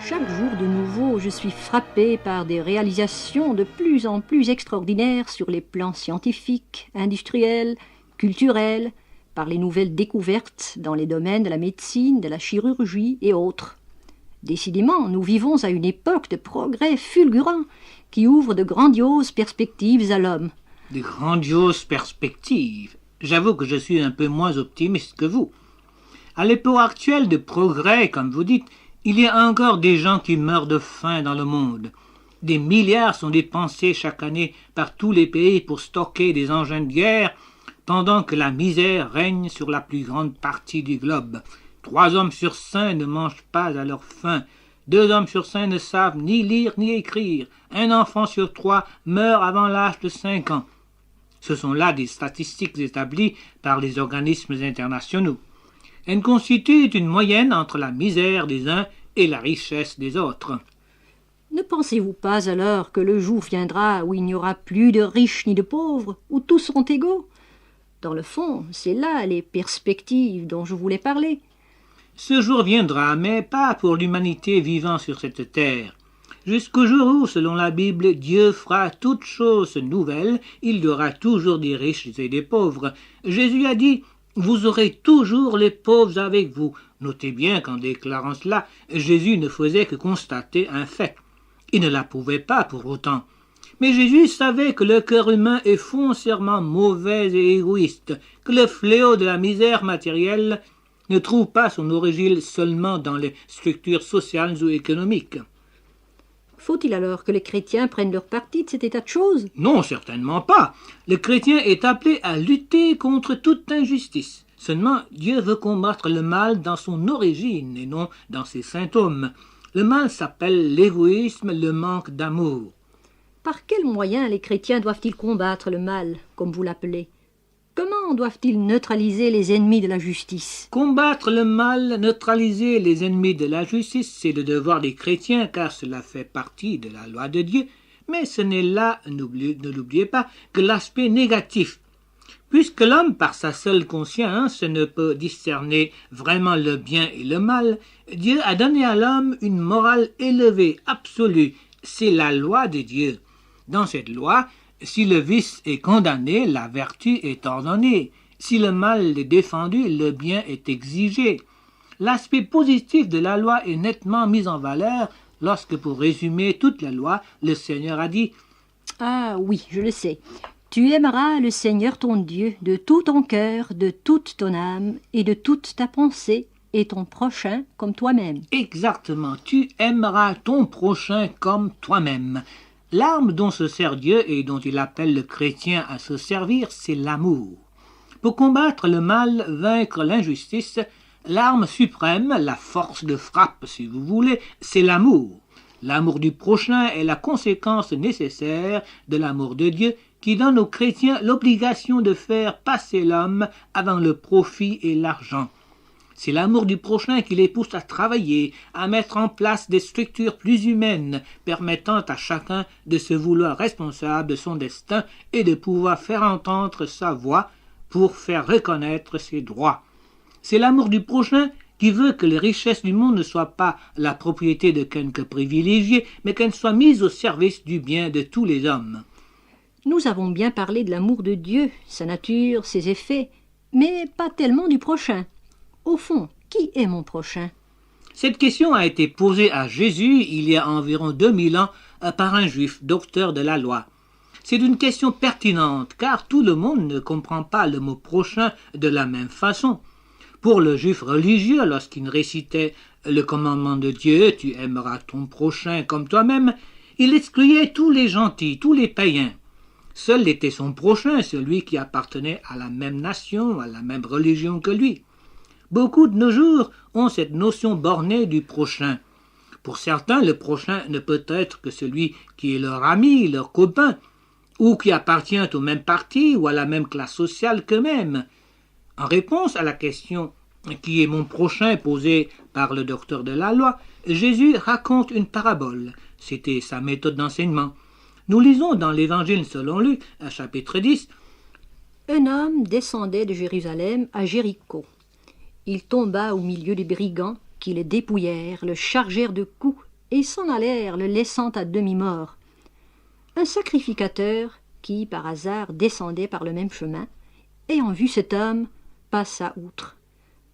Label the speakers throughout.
Speaker 1: Chaque jour de nouveau, je suis frappée par des réalisations de plus en plus extraordinaires sur les plans scientifiques, industriels, culturels, par les nouvelles découvertes dans les domaines de la médecine, de la chirurgie et autres. Décidément, nous vivons à une époque de progrès fulgurants qui ouvre de grandioses perspectives à l'homme.
Speaker 2: De grandioses perspectives. J'avoue que je suis un peu moins optimiste que vous. À l'époque actuelle de progrès, comme vous dites, il y a encore des gens qui meurent de faim dans le monde. Des milliards sont dépensés chaque année par tous les pays pour stocker des engins de guerre, pendant que la misère règne sur la plus grande partie du globe. 3 hommes sur 5 ne mangent pas à leur faim. 2 hommes sur 5 ne savent ni lire ni écrire. 1 enfant sur 3 meurt avant l'âge de 5 ans. Ce sont là des statistiques établies par les organismes internationaux. Elles constituent une moyenne entre la misère des uns et la richesse des autres.
Speaker 1: Ne pensez-vous pas alors que le jour viendra où il n'y aura plus de riches ni de pauvres, où tous seront égaux? Dans le fond, c'est là les perspectives dont je voulais parler.
Speaker 2: Ce jour viendra, mais pas pour l'humanité vivant sur cette terre. Jusqu'au jour où, selon la Bible, Dieu fera toutes choses nouvelles, il y aura toujours des riches et des pauvres. Jésus a dit « Vous aurez toujours les pauvres avec vous ». Notez bien qu'en déclarant cela, Jésus ne faisait que constater un fait. Il ne l'approuvait pas pour autant. Mais Jésus savait que le cœur humain est foncièrement mauvais et égoïste, que le fléau de la misère matérielle ne trouve pas son origine seulement dans les structures sociales ou économiques.
Speaker 1: Faut-il alors que les chrétiens prennent leur parti de cet état de choses?
Speaker 2: Non, certainement pas. Le chrétien est appelé à lutter contre toute injustice. Seulement, Dieu veut combattre le mal dans son origine et non dans ses symptômes. Le mal s'appelle l'égoïsme, le manque d'amour.
Speaker 1: Par quels moyens les chrétiens doivent-ils combattre le mal, comme vous l'appelez? Comment doivent-ils neutraliser les ennemis de la justice?
Speaker 2: Combattre le mal, neutraliser les ennemis de la justice, c'est le devoir des chrétiens, car cela fait partie de la loi de Dieu. Mais ce n'est là, ne l'oubliez pas, que l'aspect négatif. Puisque l'homme, par sa seule conscience, ne peut discerner vraiment le bien et le mal, Dieu a donné à l'homme une morale élevée, absolue. C'est la loi de Dieu. Dans cette loi, si le vice est condamné, la vertu est ordonnée. Si le mal est défendu, le bien est exigé. L'aspect positif de la loi est nettement mis en valeur lorsque, pour résumer toute la loi, le Seigneur a dit «
Speaker 1: Ah oui, je le sais. Tu aimeras le Seigneur ton Dieu de tout ton cœur, de toute ton âme et de toute ta pensée, et ton prochain comme toi-même. »
Speaker 2: Exactement, tu aimeras ton prochain comme toi-même. L'arme dont se sert Dieu et dont il appelle le chrétien à se servir, c'est l'amour. Pour combattre le mal, vaincre l'injustice, l'arme suprême, la force de frappe si vous voulez, c'est l'amour. L'amour du prochain est la conséquence nécessaire de l'amour de Dieu qui donne aux chrétiens l'obligation de faire passer l'homme avant le profit et l'argent. C'est l'amour du prochain qui les pousse à travailler, à mettre en place des structures plus humaines, permettant à chacun de se vouloir responsable de son destin et de pouvoir faire entendre sa voix pour faire reconnaître ses droits. C'est l'amour du prochain qui veut que les richesses du monde ne soient pas la propriété de quelques privilégiés, mais qu'elles soient mises au service du bien de tous les hommes.
Speaker 1: Nous avons bien parlé de l'amour de Dieu, sa nature, ses effets, mais pas tellement du prochain. Au fond, qui est mon prochain?
Speaker 2: Cette question a été posée à Jésus il y a environ 2000 ans par un juif, docteur de la loi. C'est une question pertinente, car tout le monde ne comprend pas le mot prochain de la même façon. Pour le juif religieux, lorsqu'il récitait le commandement de Dieu, tu aimeras ton prochain comme toi-même, il excluait tous les gentils, tous les païens. Seul était son prochain, celui qui appartenait à la même nation, à la même religion que lui. Beaucoup de nos jours ont cette notion bornée du prochain. Pour certains, le prochain ne peut être que celui qui est leur ami, leur copain, ou qui appartient au même parti ou à la même classe sociale qu'eux-mêmes. En réponse à la question « Qui est mon prochain ?» posée par le docteur de la loi, Jésus raconte une parabole. C'était sa méthode d'enseignement. Nous lisons dans l'Évangile selon Luc, à chapitre 10.
Speaker 1: Un homme descendait de Jérusalem à Jéricho. Il tomba au milieu des brigands qui le dépouillèrent, le chargèrent de coups et s'en allèrent, le laissant à demi-mort. Un sacrificateur, qui par hasard descendait par le même chemin, ayant vu cet homme, passa outre.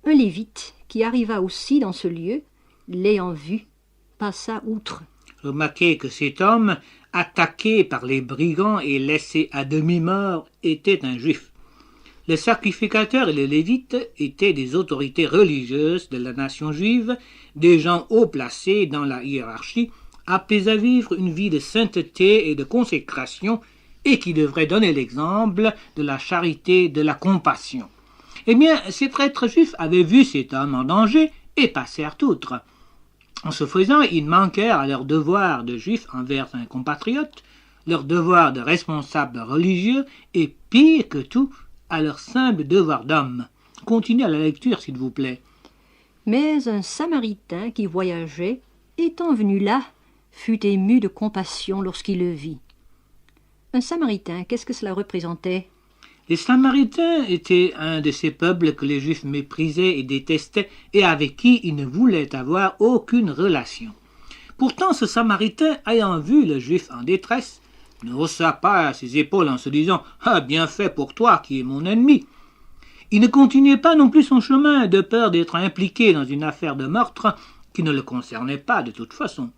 Speaker 1: Un lévite, qui arriva aussi dans ce lieu, l'ayant vu, passa outre.
Speaker 2: Remarquez que cet homme, attaqué par les brigands et laissé à demi-mort, était un juif. Le sacrificateur et le lévite étaient des autorités religieuses de la nation juive, des gens haut placés dans la hiérarchie, appelés à vivre une vie de sainteté et de consécration, et qui devraient donner l'exemple de la charité, de la compassion. Eh bien, ces prêtres juifs avaient vu cet homme en danger et passèrent outre. En ce faisant, ils manquèrent à leur devoir de juifs envers un compatriote, leur devoir de responsable religieux, et pire que tout, à leur simple devoir d'homme. Continuez à la lecture, s'il vous plaît.
Speaker 1: Mais un Samaritain qui voyageait, étant venu là, fut ému de compassion lorsqu'il le vit. Un Samaritain, qu'est-ce que cela représentait?
Speaker 2: Les Samaritains étaient un de ces peuples que les Juifs méprisaient et détestaient et avec qui ils ne voulaient avoir aucune relation. Pourtant, ce Samaritain, ayant vu le Juif en détresse, ne haussa pas ses épaules en se disant « Ah, bien fait pour toi qui es mon ennemi !» Il ne continuait pas non plus son chemin de peur d'être impliqué dans une affaire de meurtre qui ne le concernait pas de toute façon.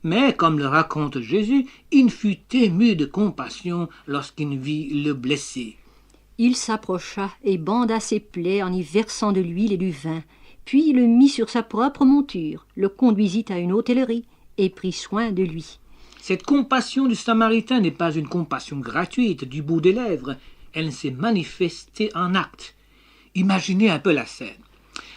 Speaker 2: Mais, comme le raconte Jésus, il fut ému de compassion lorsqu'il vit le blessé.
Speaker 1: Il s'approcha et banda ses plaies en y versant de l'huile et du vin, puis le mit sur sa propre monture, le conduisit à une hôtellerie et prit soin de lui.
Speaker 2: Cette compassion du Samaritain n'est pas une compassion gratuite du bout des lèvres, elle s'est manifestée en actes. Imaginez un peu la scène.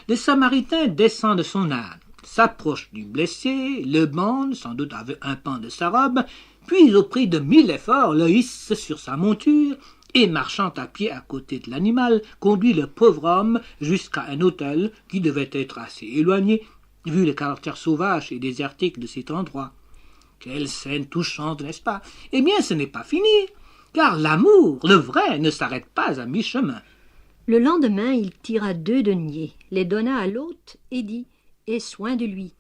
Speaker 2: Le Samaritain descend de son âne, s'approche du blessé, le bande, sans doute avec un pan de sa robe, puis au prix de 1000 efforts le hisse sur sa monture, et marchant à pied à côté de l'animal, conduit le pauvre homme jusqu'à un hôtel qui devait être assez éloigné, vu le caractère sauvage et désertique de cet endroit. Quelle scène touchante, n'est-ce pas? Eh bien, ce n'est pas fini, car l'amour, le vrai, ne s'arrête pas à mi-chemin.
Speaker 1: Le lendemain, il tira 2 deniers, les donna à l'hôte et dit « Aie soin de lui,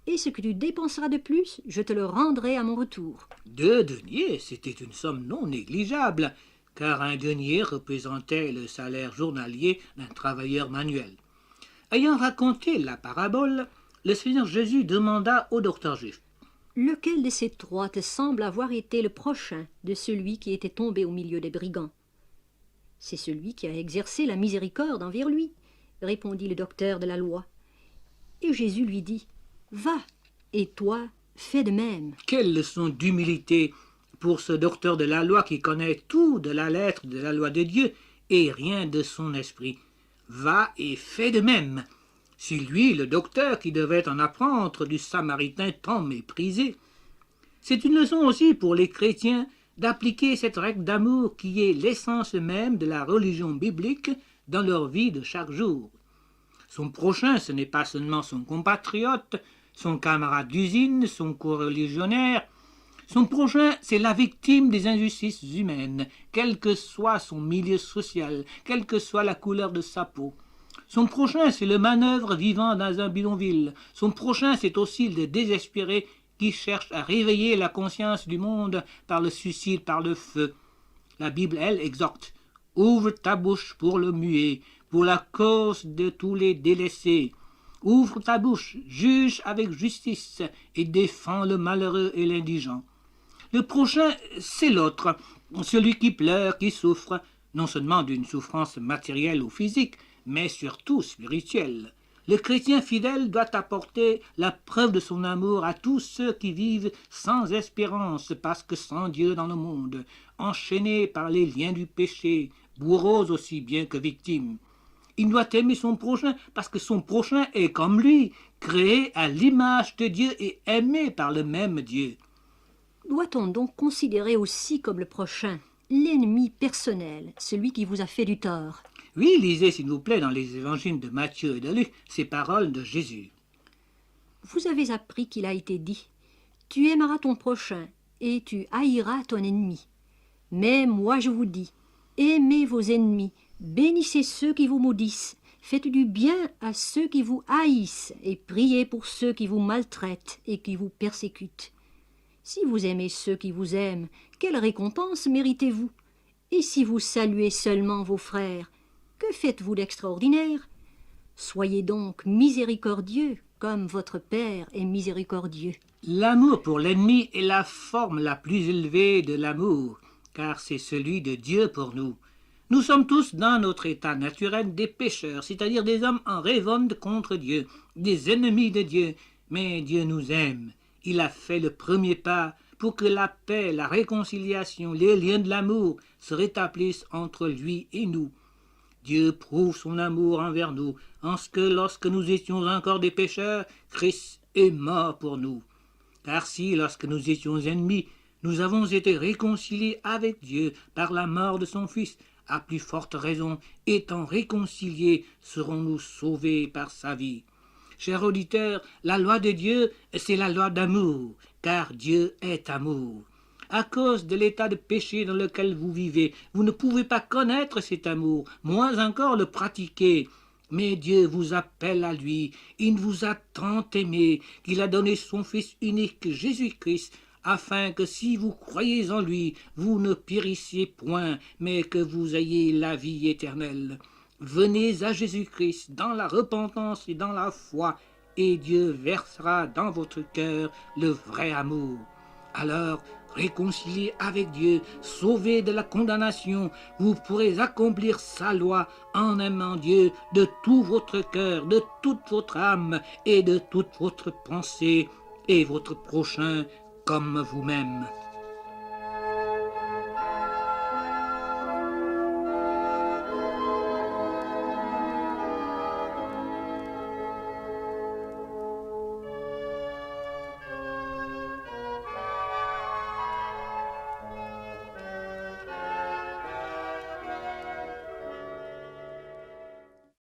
Speaker 1: et ce que tu dépenseras de plus, je te le rendrai à mon retour. »
Speaker 2: 2 deniers, c'était une somme non négligeable, car un denier représentait le salaire journalier d'un travailleur manuel. Ayant raconté la parabole, le Seigneur Jésus demanda au docteur juif
Speaker 1: « Lequel de ces 3 te semble avoir été le prochain de celui qui était tombé au milieu des brigands ?»« C'est celui qui a exercé la miséricorde envers lui, » répondit le docteur de la loi. Et Jésus lui dit « Va, et toi, fais de même. »
Speaker 2: Quelle leçon d'humilité pour ce docteur de la loi qui connaît tout de la lettre de la loi de Dieu et rien de son esprit. Va et fais de même. C'est lui, le docteur, qui devait en apprendre du Samaritain tant méprisé. C'est une leçon aussi pour les chrétiens d'appliquer cette règle d'amour qui est l'essence même de la religion biblique dans leur vie de chaque jour. Son prochain, ce n'est pas seulement son compatriote, son camarade d'usine, son coreligionnaire. Son prochain, c'est la victime des injustices humaines, quel que soit son milieu social, quelle que soit la couleur de sa peau. Son prochain, c'est le manœuvre vivant dans un bidonville. Son prochain, c'est aussi le désespéré qui cherche à réveiller la conscience du monde par le suicide, par le feu. La Bible, elle, exhorte « Ouvre ta bouche pour le muet, pour la cause de tous les délaissés. Ouvre ta bouche, juge avec justice et défends le malheureux et l'indigent. » Le prochain, c'est l'autre, celui qui pleure, qui souffre, non seulement d'une souffrance matérielle ou physique, mais surtout spirituelle. Le chrétien fidèle doit apporter la preuve de son amour à tous ceux qui vivent sans espérance, parce que sans Dieu dans le monde, enchaînés par les liens du péché, bourreaux aussi bien que victimes. Il doit aimer son prochain parce que son prochain est comme lui, créé à l'image de Dieu et aimé par le même Dieu.
Speaker 1: Doit-on donc considérer aussi comme le prochain l'ennemi personnel, celui qui vous a fait du tort?
Speaker 2: Oui, lisez s'il vous plaît dans les évangiles de Matthieu et de Luc ces paroles de Jésus.
Speaker 1: Vous avez appris qu'il a été dit « Tu aimeras ton prochain et tu haïras ton ennemi. Mais moi je vous dis, aimez vos ennemis, bénissez ceux qui vous maudissent Faites du bien à ceux qui vous haïssent et priez pour ceux qui vous maltraitent et qui vous persécutent. Si vous aimez ceux qui vous aiment, quelle récompense méritez-vous? Et si vous saluez seulement vos frères, que faites-vous d'extraordinaire? Soyez donc miséricordieux, comme votre Père est miséricordieux.
Speaker 2: L'amour pour l'ennemi est la forme la plus élevée de l'amour, car c'est celui de Dieu pour nous. Nous sommes tous dans notre état naturel des pécheurs, c'est-à-dire des hommes en révolte contre Dieu, des ennemis de Dieu, mais Dieu nous aime. Il a fait le premier pas pour que la paix, la réconciliation, les liens de l'amour se rétablissent entre lui et nous. Dieu prouve son amour envers nous, en ce que lorsque nous étions encore des pécheurs, Christ est mort pour nous. Car si, lorsque nous étions ennemis, nous avons été réconciliés avec Dieu par la mort de son Fils, à plus forte raison, étant réconciliés, serons-nous sauvés par sa vie. Chers auditeurs, la loi de Dieu, c'est la loi d'amour, car Dieu est amour. À cause de l'état de péché dans lequel vous vivez, vous ne pouvez pas connaître cet amour, moins encore le pratiquer. Mais Dieu vous appelle à lui. Il vous a tant aimé qu'il a donné son Fils unique, Jésus-Christ, afin que si vous croyez en lui, vous ne périssiez point, mais que vous ayez la vie éternelle. Venez à Jésus-Christ dans la repentance et dans la foi, et Dieu versera dans votre cœur le vrai amour. Alors, réconciliés avec Dieu, sauvés de la condamnation, vous pourrez accomplir sa loi en aimant Dieu de tout votre cœur, de toute votre âme et de toute votre pensée, et votre prochain comme vous-même.